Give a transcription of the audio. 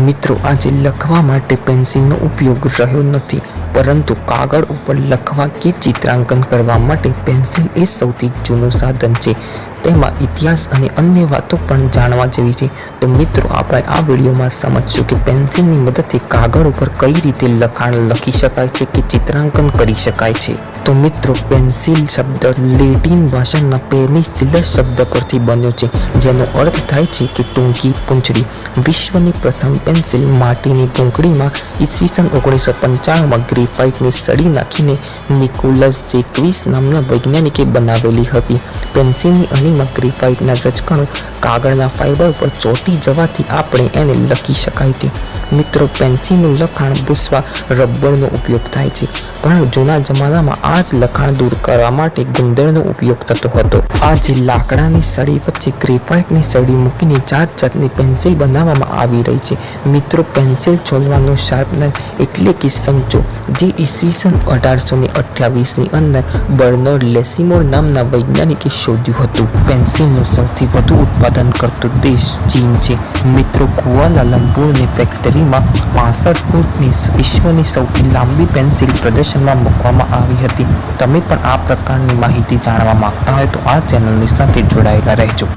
મિત્રો આજે લખવા માટે પેન્સિલનો ઉપયોગ રહ્યો નથી, પરંતુ કાગળ ઉપર લખવા કે ચિત્રાંકન કરવા માટે પેન્સિલ એ સૌથી જૂનું સાધન છે. તેમાં ઇતિહાસ અને અન્ય વાતો પણ જાણવા જેવી છે. તો મિત્રો આપણે આ વિડીયોમાં સમજશું કે પેન્સિલની મદદથી કાગળ ઉપર કઈ રીતે લખાણ લખી શકાય છે કે ચિત્રાંકન કરી શકાય છે. તો મિત્રો પેન્સિલ શબ્દ લેટિન ભાષાના પેનિસિલસ શબ્દ પરથી બન્યો છે, જેનો અર્થ થાય છે કે ટૂંકી પૂંછડી. વિશ્વની પ્રથમ પેન્સિલ માટીની પૂંછડીમાં ઈસવીસન 1995માં ગ્રેફાઇટની સળી નાખીને નિકોલસ જેક્વિસ નામના વૈજ્ઞાનિકે બનાવેલી હતી. પેન્સિલની અણીમાં ગ્રેફાઇટના રજકણો કાગળના ફાઇબર પર ચોંટી જવાથી આપણે એને લખી શકાય છે. મિત્રો પેન્સિલનું લખાણ ભૂસવા રબરનો ઉપયોગ થાય છે, પણ જૂના જમાનામાં આ જ લખાણ દૂર કરવા માટે ગુંદરનો ઉપયોગ થતો હતો. આજે લાકડાની સળી વચ્ચે ગ્રેફાઇટની સળી મૂકીને જાત જાતની પેન્સિલ બનાવવામાં આવી રહી છે. મિત્રો પેન્સિલ છોલવાનો શાર્પનર એટલે કે સંચો, જે ઈસવીસન 1828ની અંદર બર્નર્ડ લેસીમોર નામના વૈજ્ઞાનિકે શોધ્યું હતું. પેન્સિલનું સૌથી વધુ ઉત્પાદન કરતો દેશ ચીન છે. મિત્રો કુઆલાલંપુરની ફેક્ટરીમાં 65 ફૂટની વિશ્વની સૌથી લાંબી પેન્સિલ પ્રદર્શનમાં મૂકવામાં આવી હતી. તમે પણ આ પ્રકારની માહિતી જાણવા માંગતા હોય તો આ ચેનલની સાથે જોડાયેલા રહેજો.